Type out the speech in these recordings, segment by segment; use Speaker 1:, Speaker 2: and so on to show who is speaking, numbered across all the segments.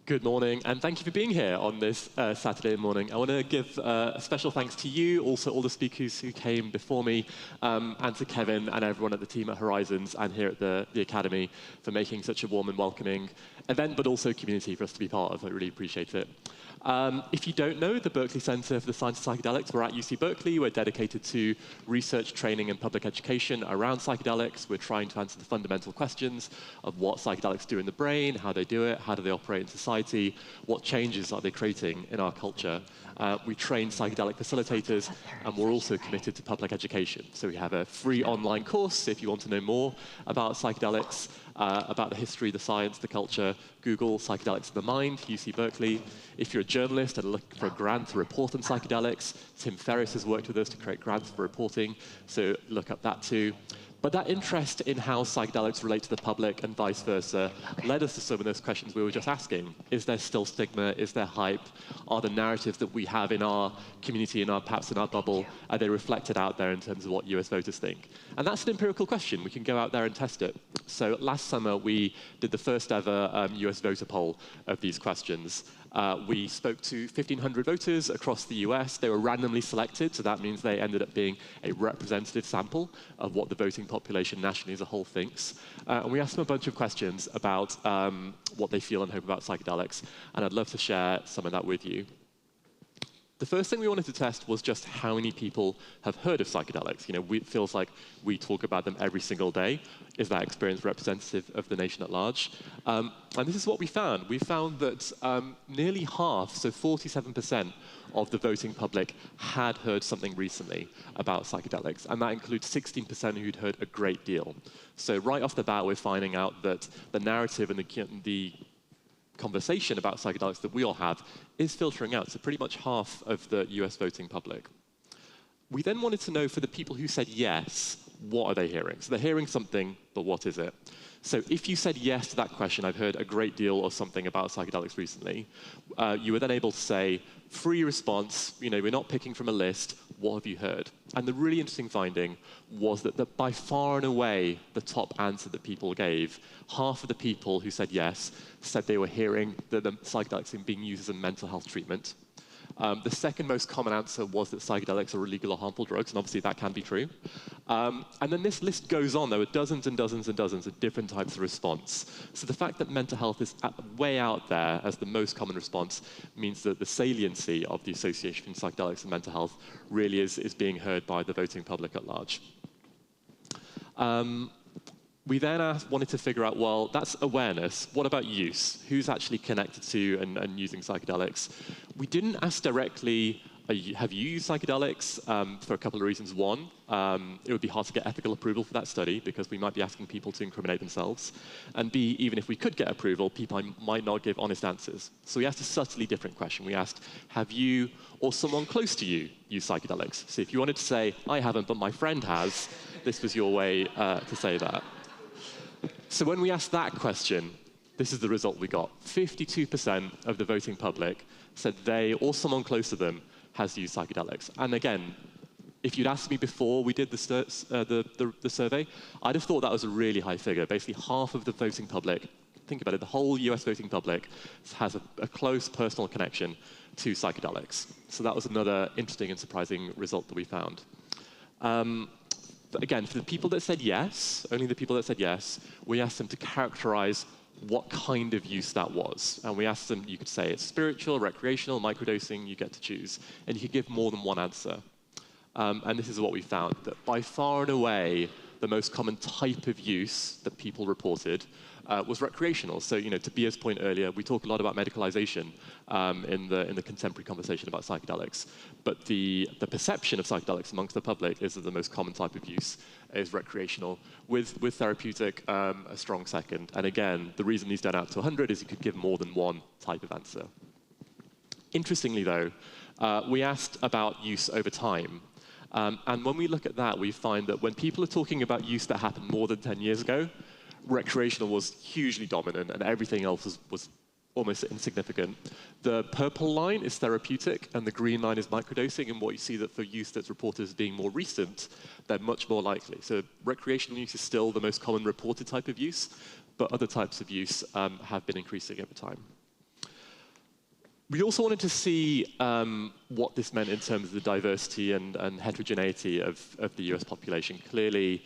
Speaker 1: Good morning, and thank you for being here on this Saturday morning. I want to give a special thanks to you, also all the speakers who came before me, and to Kevin and everyone at the team at Horizons and here at the Academy for making such a warm and welcoming event, but also community for us to be part of. I really appreciate it. If you don't know, the Berkeley Center for the Science of Psychedelics, we're at UC Berkeley. We're dedicated to research, training, and public education around psychedelics. We're trying to answer the fundamental questions of what psychedelics do in the brain, how they do it, how do they operate in society, what changes are they creating in our culture. We train psychedelic facilitators, and we're also committed to public education. So we have a free online course if you want to know more about psychedelics, about the history, the science, the culture. Google Psychedelics in the Mind, UC Berkeley. If you're a journalist and looking for a grant to report on psychedelics, Tim Ferriss has worked with us to create grants for reporting, so look up that too. But that interest in how psychedelics relate to the public and vice versa led us to some of those questions we were just asking. Is there still stigma? Is there hype? Are the narratives that we have in our community, perhaps in our bubble, are they reflected out there in terms of what US voters think? And that's an empirical question. We can go out there and test it. So last summer, we did the first ever US voter poll of these questions. We spoke to 1,500 voters across the US. They were randomly selected, so that means they ended up being a representative sample of what the voting population nationally as a whole thinks. And we asked them a bunch of questions about what they feel and hope about psychedelics, and I'd love to share some of that with you. The first thing we wanted to test was just how many people have heard of psychedelics. It feels like we talk about them every single day. Is that experience representative of the nation at large? And this is what we found. We found that nearly half, so 47% of the voting public had heard something recently about psychedelics, and that includes 16% who'd heard a great deal. So right off the bat, we're finding out that the narrative and the conversation about psychedelics that we all have is filtering out, so pretty much half of the US voting public. We then wanted to know, for the people who said yes, what are they hearing? So they're hearing something, but what is it? So if you said yes to that question, I've heard a great deal or something about psychedelics recently, you were then able to say, free response, we're not picking from a list, what have you heard? And the really interesting finding was that by far and away, the top answer that people gave, half of the people who said yes said they were hearing that the psychedelics are being used as a mental health treatment. The second most common answer was that psychedelics are illegal or harmful drugs, and obviously that can be true. And then this list goes on. There were dozens and dozens and dozens of different types of response. So the fact that mental health is way out there as the most common response means that the saliency of the association between psychedelics and mental health really is being heard by the voting public at large. We then wanted to figure out, well, that's awareness. What about use? Who's actually connected to and using psychedelics? We didn't ask directly, have you used psychedelics? For a couple of reasons. One, it would be hard to get ethical approval for that study because we might be asking people to incriminate themselves. And B, even if we could get approval, people might not give honest answers. So we asked a subtly different question. We asked, have you or someone close to you used psychedelics? So if you wanted to say, I haven't, but my friend has, this was your way to say that. So when we asked that question, this is the result we got. 52% of the voting public said they or someone close to them has used psychedelics. And again, if you'd asked me before we did the survey, I'd have thought that was a really high figure. Basically, half of the voting public, think about it, the whole US voting public has a close personal connection to psychedelics. So that was another interesting and surprising result that we found. But again, for the people that said yes, only the people that said yes, we asked them to characterize what kind of use that was. And we asked them, you could say it's spiritual, recreational, microdosing, you get to choose. And you could give more than one answer. And this is what we found, that by far and away, the most common type of use that people reported was recreational. So, to Bia's point earlier, we talk a lot about medicalization in the contemporary conversation about psychedelics. But the perception of psychedelics amongst the public is that the most common type of use is recreational, with therapeutic a strong second. And again, the reason these don't add to 100 is you could give more than one type of answer. Interestingly, though, we asked about use over time. And when we look at that, we find that when people are talking about use that happened more than 10 years ago, recreational was hugely dominant and everything else was almost insignificant. The purple line is therapeutic and the green line is microdosing, and what you see that for use that's reported as being more recent, they're much more likely. So recreational use is still the most common reported type of use, but other types of use have been increasing over time. We also wanted to see what this meant in terms of the diversity and heterogeneity of the US population. Clearly,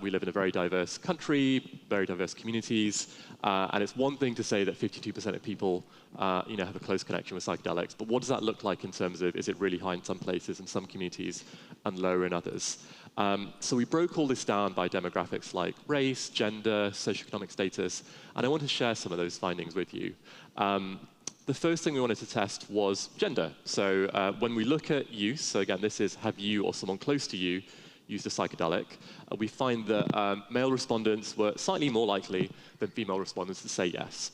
Speaker 1: we live in a very diverse country, very diverse communities, and it's one thing to say that 52% of people have a close connection with psychedelics, but what does that look like in terms of, is it really high in some places, in some communities, and lower in others? So we broke all this down by demographics like race, gender, socioeconomic status, and I want to share some of those findings with you. The first thing we wanted to test was gender. So when we look at use, so again, this is have you or someone close to you used a psychedelic, we find that male respondents were slightly more likely than female respondents to say yes.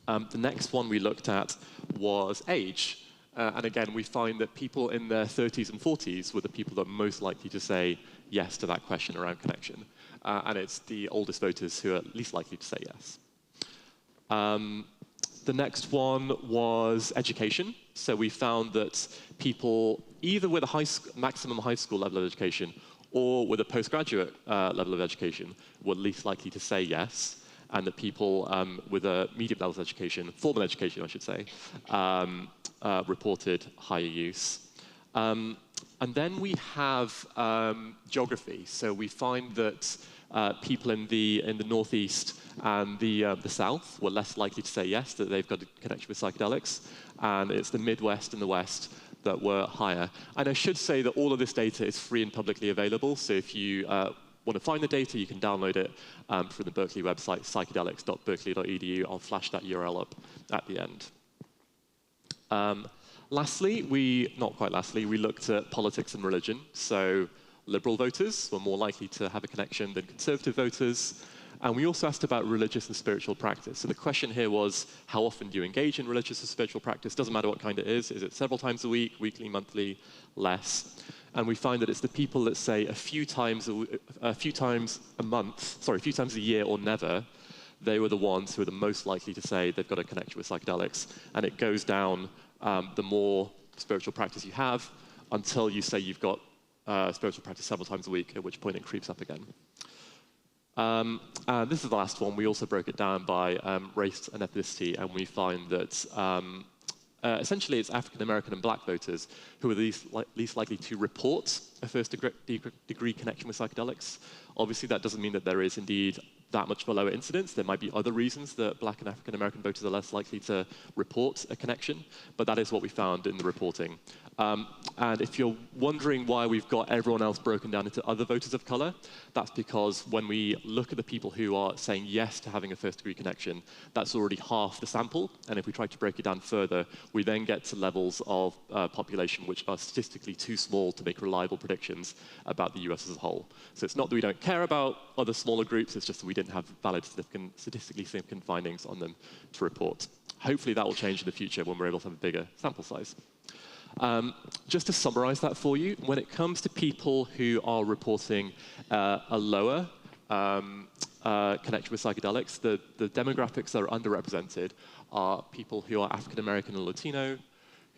Speaker 1: The next one we looked at was age. And again, we find that people in their 30s and 40s were the people that are most likely to say yes to that question around connection. And it's the oldest voters who are least likely to say yes. The next one was education. So we found that people, either with a maximum high school level of education or with a postgraduate level of education, were least likely to say yes, and that people with a medium level of education, formal education I should say, reported higher use. And then we have geography. So we find that people in the Northeast and the South were less likely to say yes, that they've got a connection with psychedelics, and it's the Midwest and the West that were higher. And I should say that all of this data is free and publicly available, so if you want to find the data, you can download it from the Berkeley website, psychedelics.berkeley.edu. I'll flash that URL up at the end. Lastly, not quite lastly, we looked at politics and religion. So liberal voters were more likely to have a connection than conservative voters. And we also asked about religious and spiritual practice. So the question here was, how often do you engage in religious or spiritual practice? Doesn't matter what kind it is. Is it several times a week, weekly, monthly, less? And we find that it's the people that say a few times a year or never, they were the ones who are the most likely to say they've got a connection with psychedelics. And it goes down the more spiritual practice you have until you say you've got spiritual practice several times a week, at which point it creeps up again. This is the last one. We also broke it down by race and ethnicity, and we find that essentially it's African American and black voters who are least likely to report a first degree connection with psychedelics. Obviously, that doesn't mean that there is indeed that much of a lower incidence. There might be other reasons that black and African American voters are less likely to report a connection, but that is what we found in the reporting. And if you're wondering why we've got everyone else broken down into other voters of color, that's because when we look at the people who are saying yes to having a first degree connection, that's already half the sample. And if we try to break it down further, we then get to levels of population which are statistically too small to make reliable predictions about the US as a whole. So it's not that we don't care about other smaller groups, it's just that we didn't have valid statistically significant findings on them to report. Hopefully that will change in the future when we're able to have a bigger sample size. Just to summarize that for you, when it comes to people who are reporting a lower connection with psychedelics, the demographics that are underrepresented are people who are African American and Latino,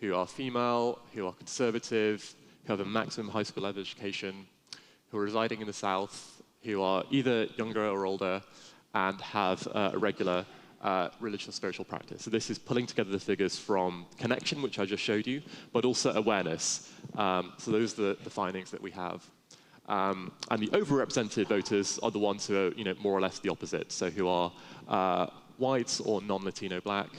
Speaker 1: who are female, who are conservative, who have a maximum high school level education, who are residing in the South, who are either younger or older, and have a regular religious or spiritual practice. So this is pulling together the figures from connection, which I just showed you, but also awareness. So those are the findings that we have. And the overrepresented voters are the ones who are, more or less the opposite. So who are white or non-Latino black,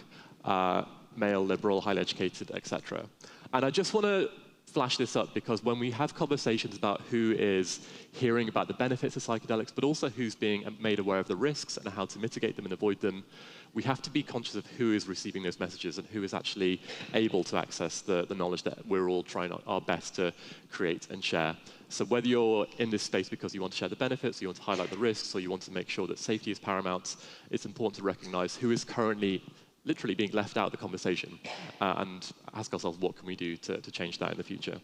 Speaker 1: male, liberal, highly educated, etc. And I just want to flash this up because when we have conversations about who is hearing about the benefits of psychedelics, but also who's being made aware of the risks and how to mitigate them and avoid them, we have to be conscious of who is receiving those messages and who is actually able to access the knowledge that we're all trying our best to create and share. So whether you're in this space because you want to share the benefits, or you want to highlight the risks, or you want to make sure that safety is paramount, it's important to recognize who is currently literally being left out of the conversation and ask ourselves what can we do to change that in the future.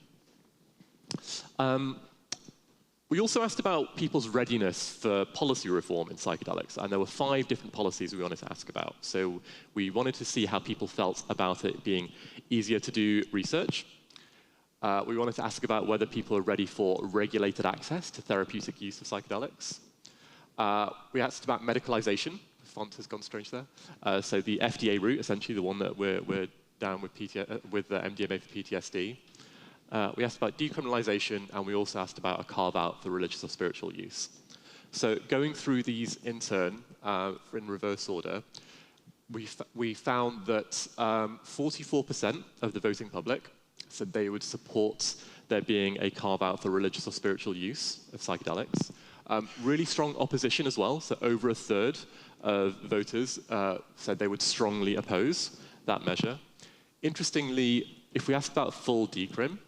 Speaker 1: We also asked about people's readiness for policy reform in psychedelics, and there were 5 different policies we wanted to ask about. So we wanted to see how people felt about it being easier to do research. We wanted to ask about whether people are ready for regulated access to therapeutic use of psychedelics. We asked about medicalization font has gone strange there. So the FDA route, essentially the one that we're down with MDMA for PTSD. We asked about decriminalization, and we also asked about a carve-out for religious or spiritual use. So going through these in turn, in reverse order, we found that 44% of the voting public said they would support there being a carve-out for religious or spiritual use of psychedelics. Really strong opposition as well, so over a third of voters said they would strongly oppose that measure. Interestingly, if we asked about full decrim,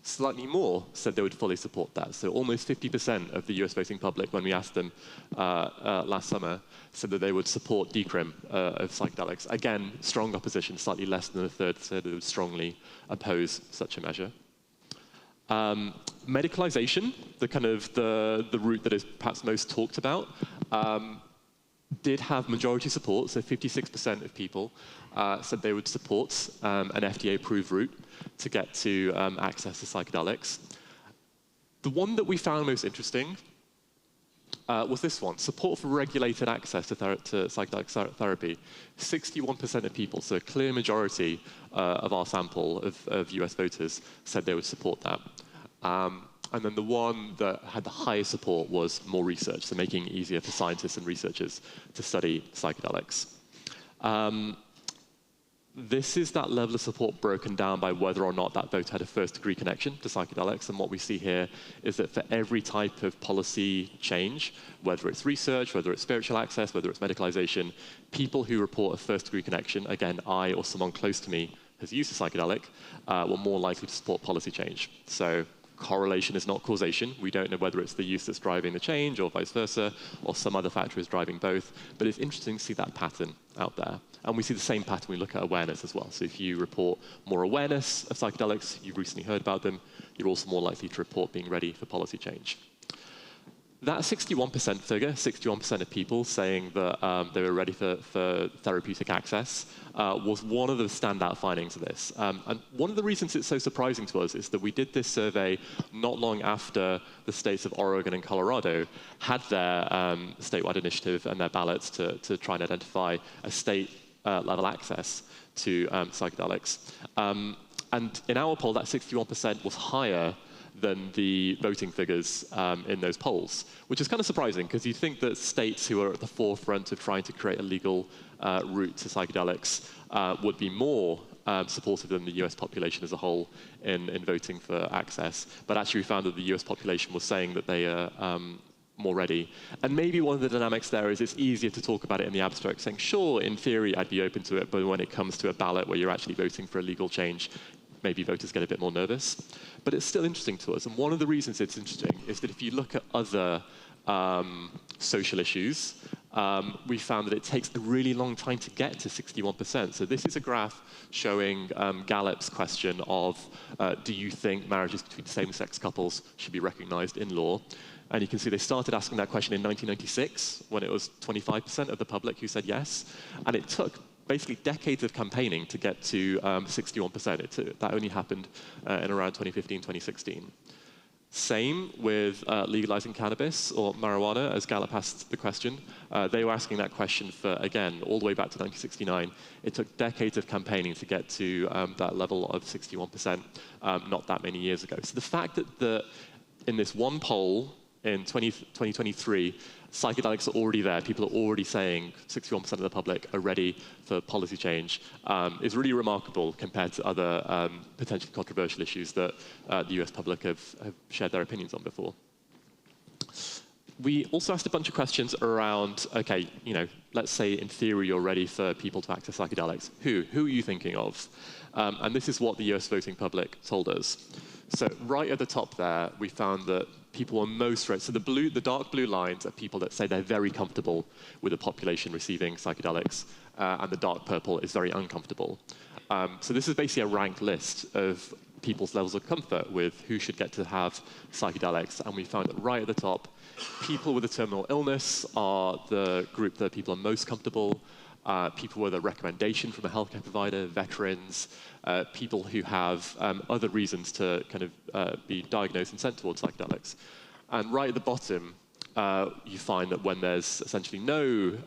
Speaker 1: slightly more said they would fully support that. So almost 50% of the US voting public, when we asked them last summer, said that they would support decrim of psychedelics. Again, strong opposition, slightly less than a third said they would strongly oppose such a measure. Medicalization, the route that is perhaps most talked about, did have majority support, so 56% of people said they would support an FDA-approved route to get to access to psychedelics. The one that we found most interesting was this one, support for regulated access to psychedelic therapy. 61% of people, so a clear majority of our sample of US voters said they would support that. And then the one that had the highest support was more research, so making it easier for scientists and researchers to study psychedelics. This is that level of support broken down by whether or not that vote had a first-degree connection to psychedelics. And what we see here is that for every type of policy change, whether it's research, whether it's spiritual access, whether it's medicalization, people who report a first-degree connection, again, I or someone close to me has used a psychedelic, were more likely to support policy change. So correlation is not causation. We don't know whether it's the use that's driving the change or vice versa, or some other factor is driving both. But it's interesting to see that pattern out there. And we see the same pattern when we look at awareness as well. So if you report more awareness of psychedelics, you've recently heard about them, you're also more likely to report being ready for policy change. That 61% figure, 61% of people saying that they were ready for therapeutic access, was one of the standout findings of this. And one of the reasons it's so surprising to us is that we did this survey not long after the states of Oregon and Colorado had their statewide initiative and their ballots to try and identify a state-level access to psychedelics. And in our poll, that 61% was higher than the voting figures in those polls, which is kind of surprising because you'd think that states who are at the forefront of trying to create a legal route to psychedelics would be more supportive than the US population as a whole in voting for access. But actually we found that the US population was saying that they are more ready. And maybe one of the dynamics there is it's easier to talk about it in the abstract, saying, sure, in theory, I'd be open to it, but when it comes to a ballot where you're actually voting for a legal change, maybe voters get a bit more nervous. But it's still interesting to us. And one of the reasons it's interesting is that if you look at other social issues, we found that it takes a really long time to get to 61%. So this is a graph showing Gallup's question of, do you think marriages between same-sex couples should be recognized in law? And you can see they started asking that question in 1996, when it was 25% of the public who said yes. And it took basically decades of campaigning to get to 61%. That only happened in around 2015, 2016. Same with legalizing cannabis or marijuana, as Gallup asked the question. They were asking that question for, again, all the way back to 1969. It took decades of campaigning to get to that level of 61% not that many years ago. So the fact that in this one poll in 2023, psychedelics are already there. People are already saying 61% of the public are ready for policy change. Is really remarkable compared to other potentially controversial issues that the US public have shared their opinions on before. We also asked a bunch of questions around, okay, let's say in theory you're ready for people to access psychedelics. Who are you thinking of? And this is what the US voting public told us. So right at the top there, we found that people are most ready. So the dark blue lines are people that say they're very comfortable with the population receiving psychedelics, and the dark purple is very uncomfortable. So this is basically a ranked list of people's levels of comfort with who should get to have psychedelics. And we found that right at the top, people with a terminal illness are the group that people are most comfortable. People with a recommendation from a healthcare provider, veterans, people who have other reasons to kind of be diagnosed and sent towards psychedelics. And right at the bottom, you find that when there's essentially no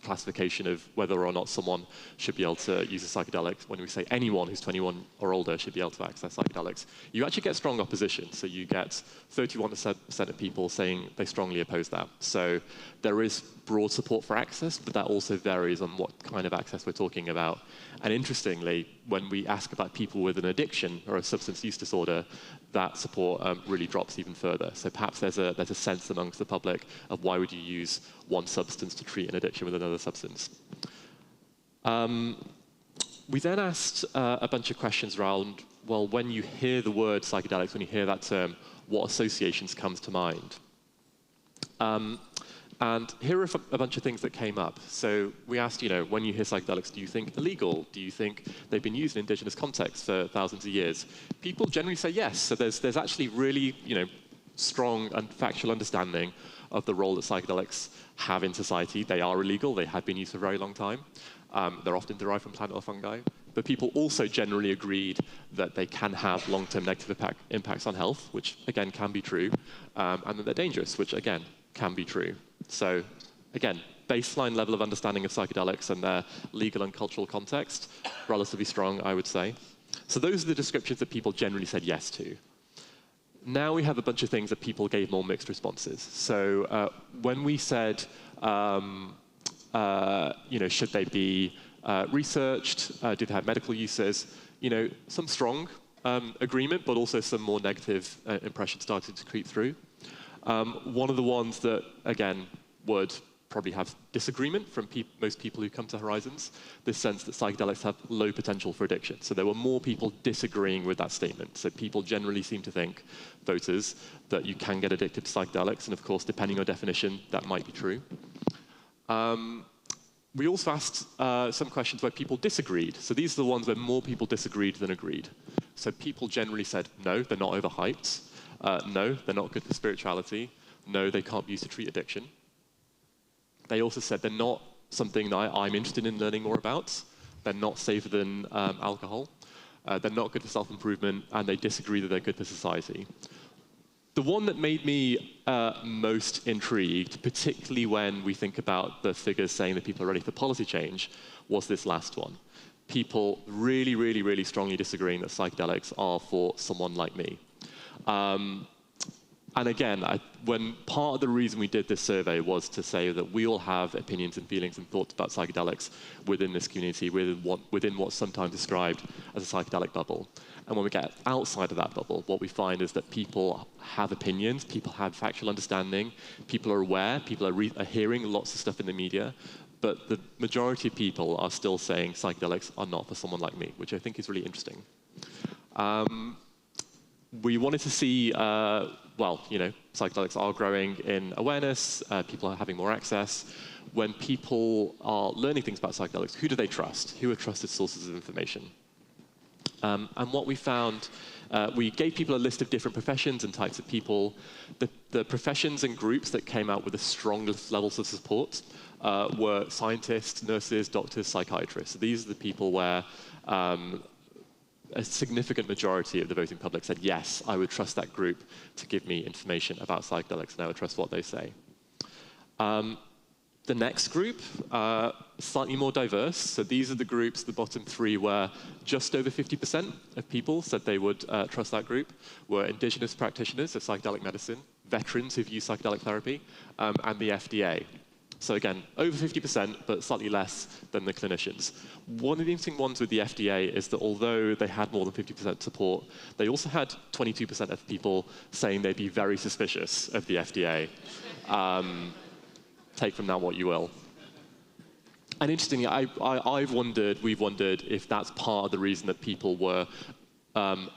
Speaker 1: classification of whether or not someone should be able to use a psychedelic, when we say anyone who's 21 or older should be able to access psychedelics, you actually get strong opposition. So you get 31% of people saying they strongly oppose that. So there is broad support for access, but that also varies on what kind of access we're talking about. And interestingly, when we ask about people with an addiction or a substance use disorder, that support really drops even further. So perhaps there's a sense amongst the public of why would you use one substance to treat an addiction with another substance. We then asked a bunch of questions around, well, when you hear the word psychedelics, when you hear that term, what associations comes to mind? And here are a bunch of things that came up. So we asked, when you hear psychedelics, do you think illegal? Do you think they've been used in indigenous contexts for thousands of years? People generally say yes. So there's actually really, strong and factual understanding of the role that psychedelics have in society. They are illegal. They have been used for a very long time. They're often derived from plant or fungi. But people also generally agreed that they can have long-term negative impacts on health, which, again, can be true, and that they're dangerous, which, again, can be true. So, again, baseline level of understanding of psychedelics and their legal and cultural context, relatively strong, I would say. So those are the descriptions that people generally said yes to. Now we have a bunch of things that people gave more mixed responses. So when we said, should they be researched? Do they have medical uses? Some strong agreement, but also some more negative impressions started to creep through. One of the ones that, again, would probably have disagreement from most people who come to Horizons, this sense that psychedelics have low potential for addiction. So there were more people disagreeing with that statement. So people generally seem to think, voters, that you can get addicted to psychedelics, and of course, depending on definition, that might be true. We also asked some questions where people disagreed. So these are the ones where more people disagreed than agreed. So people generally said, no, they're not overhyped. No, they're not good for spirituality. No, they can't be used to treat addiction. They also said they're not something that I'm interested in learning more about. They're not safer than alcohol. They're not good for self-improvement, and they disagree that they're good for society. The one that made me most intrigued, particularly when we think about the figures saying that people are ready for policy change, was this last one. People really, really, really strongly disagreeing that psychedelics are for someone like me. And again, when part of the reason we did this survey was to say that we all have opinions and feelings and thoughts about psychedelics within this community, within what's sometimes described as a psychedelic bubble. And when we get outside of that bubble, what we find is that people have opinions, people have factual understanding, people are aware, people are hearing lots of stuff in the media, but the majority of people are still saying psychedelics are not for someone like me, which I think is really interesting. We wanted to see, psychedelics are growing in awareness, people are having more access. When people are learning things about psychedelics, who do they trust? Who are trusted sources of information? And what we found, we gave people a list of different professions and types of people. The professions and groups that came out with the strongest levels of support were scientists, nurses, doctors, psychiatrists. So these are the people where a significant majority of the voting public said, yes, I would trust that group to give me information about psychedelics, and I would trust what they say. The next group, slightly more diverse. So these are the groups, the bottom three, where just over 50% of people said they would trust that group, were indigenous practitioners of psychedelic medicine, veterans who've used psychedelic therapy, and the FDA. So again, over 50%, but slightly less than the clinicians. One of the interesting ones with the FDA is that although they had more than 50% support, they also had 22% of people saying they'd be very suspicious of the FDA. Take from that what you will. And interestingly, we've wondered if that's part of the reason that people were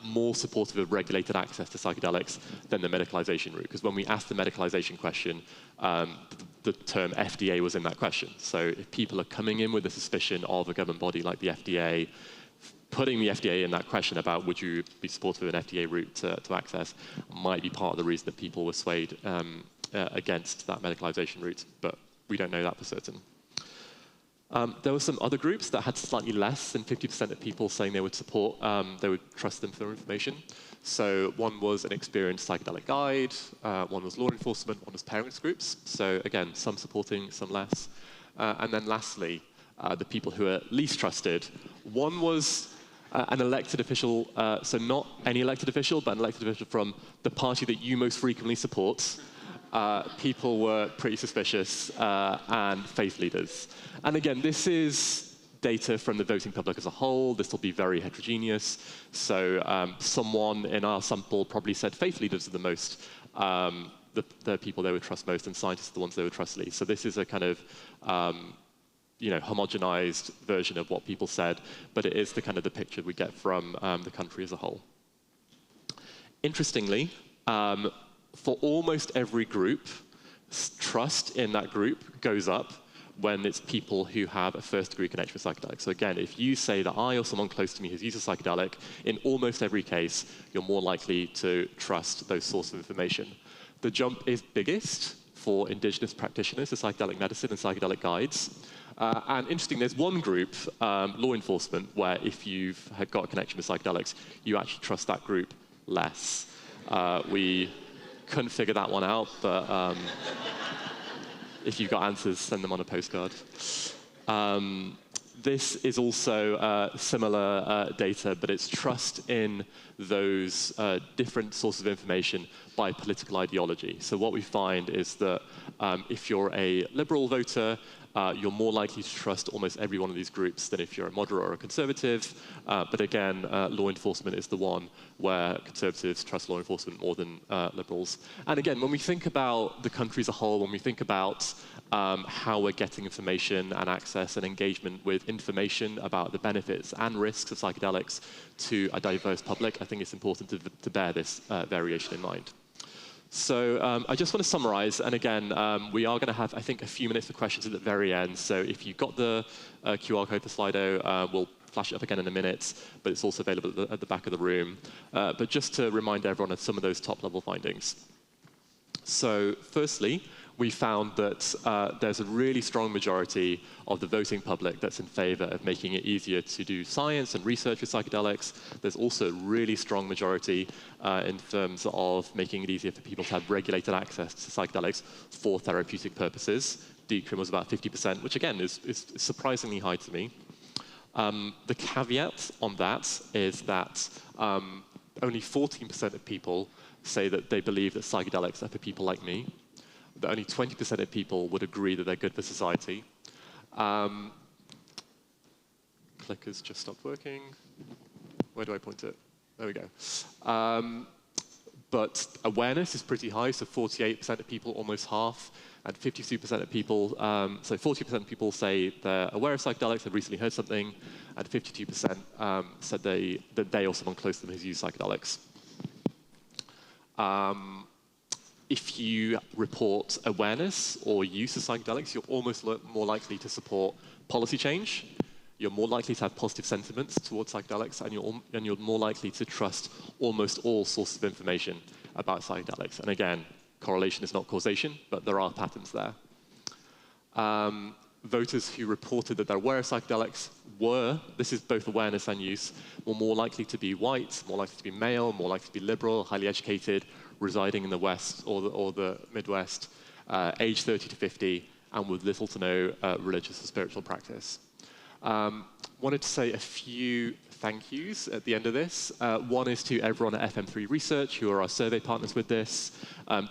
Speaker 1: more supportive of regulated access to psychedelics than the medicalization route. Because when we asked the medicalization question, the term FDA was in that question. So if people are coming in with a suspicion of a government body like the FDA, putting the FDA in that question about would you be supportive of an FDA route to access might be part of the reason that people were swayed against that medicalization route, but we don't know that for certain. There were some other groups that had slightly less than 50% of people saying they would support, they would trust them for their information. So one was an experienced psychedelic guide, one was law enforcement, one was parents groups. So again, some supporting, some less. And then lastly, the people who are least trusted. One was an elected official, so not any elected official, but an elected official from the party that you most frequently support. People were pretty suspicious, and faith leaders. And again, this is data from the voting public as a whole. This will be very heterogeneous. So someone in our sample probably said faith leaders are the most, the people they would trust most, and scientists are the ones they would trust least. So this is a kind of homogenized version of what people said, but it is the kind of the picture we get from the country as a whole. Interestingly, for almost every group, trust in that group goes up when it's people who have a first-degree connection with psychedelics. So again, if you say that I or someone close to me has used a psychedelic, in almost every case, you're more likely to trust those sources of information. The jump is biggest for indigenous practitioners of psychedelic medicine and psychedelic guides. And interesting, there's one group, law enforcement, where if you've got a connection with psychedelics, you actually trust that group less. We couldn't figure that one out, but if you've got answers, send them on a postcard. This is also similar data, but it's trust in those different sources of information by political ideology. So what we find is that if you're a liberal voter, you're more likely to trust almost every one of these groups than if you're a moderate or a conservative. But again, law enforcement is the one where conservatives trust law enforcement more than liberals. And again, when we think about the country as a whole, when we think about how we're getting information and access and engagement with information about the benefits and risks of psychedelics to a diverse public, I think it's important to bear this variation in mind. So I just want to summarize, and again, we are going to have, I think, a few minutes for questions at the very end. So if you've got the QR code for Slido, we'll flash it up again in a minute, but it's also available at the back of the room. But just to remind everyone of some of those top-level findings. So firstly, we found that there's a really strong majority of the voting public that's in favor of making it easier to do science and research with psychedelics. There's also a really strong majority in terms of making it easier for people to have regulated access to psychedelics for therapeutic purposes. Decrim was about 50%, which again is surprisingly high to me. The caveat on that is that only 14% of people say that they believe that psychedelics are for people like me. That only 20% of people would agree that they're good for society. Clicker's just stopped working. Where do I point it? There we go. But awareness is pretty high, so 48% of people, almost half, and 52% of people, so 40% of people say they're aware of psychedelics, they've recently heard something, and 52% said that they or someone close to them has used psychedelics. If you report awareness or use of psychedelics, you're almost more likely to support policy change. You're more likely to have positive sentiments towards psychedelics, and you're more likely to trust almost all sources of information about psychedelics. And again, correlation is not causation, but there are patterns there. Voters who reported that they're aware of psychedelics this is both awareness and use, were more likely to be white, more likely to be male, more likely to be liberal, highly educated, residing in the West or the Midwest, age 30 to 50, and with little to no religious or spiritual practice. Wanted to say a few thank yous at the end of this. One is to everyone at FM3 Research, who are our survey partners with this.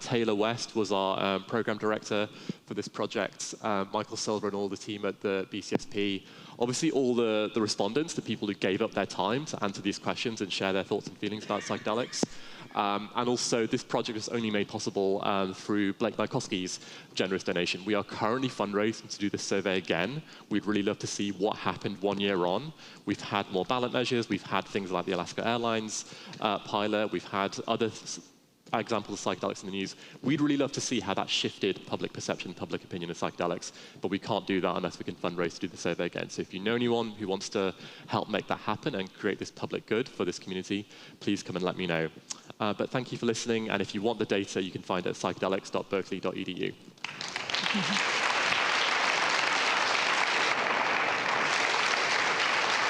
Speaker 1: Taylor West was our program director for this project. Michael Silver and all the team at the BCSP. Obviously, all the respondents, the people who gave up their time to answer these questions and share their thoughts and feelings about psychedelics. And also, this project was only made possible through Blake Mykowski's generous donation. We are currently fundraising to do this survey again. We'd really love to see what happened 1 year on. We've had more ballot measures. We've had things like the Alaska Airlines pilot. We've had other examples of psychedelics in the news. We'd really love to see how that shifted public perception, public opinion of psychedelics, but we can't do that unless we can fundraise to do the survey again. So if you know anyone who wants to help make that happen and create this public good for this community, please come and let me know. But thank you for listening, and if you want the data, you can find it at psychedelics.berkeley.edu.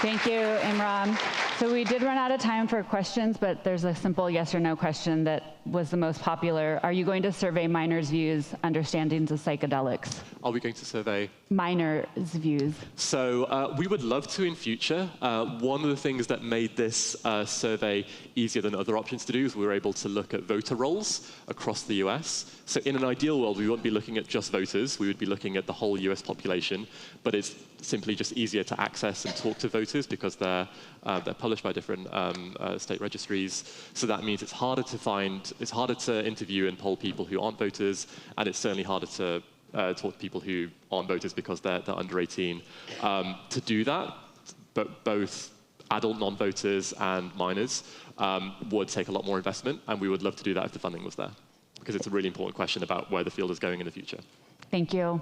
Speaker 2: Thank you, Imran. So we did run out of time for questions, but there's a simple yes or no question that was the most popular. Are you going to survey minors' views, understandings of psychedelics?
Speaker 1: Are we going to survey?
Speaker 2: Minors' views.
Speaker 1: So we would love to in future. One of the things that made this survey easier than other options to do is we were able to look at voter rolls across the US. So in an ideal world, we wouldn't be looking at just voters. We would be looking at the whole US population. But it's simply just easier to access and talk to voters because they're published by different state registries. So that means it's harder to interview and poll people who aren't voters, and it's certainly harder to talk to people who aren't voters because they're under 18. To do that, but both adult non-voters and minors would take a lot more investment, and we would love to do that if the funding was there, because it's a really important question about where the field is going in the future.
Speaker 2: Thank you.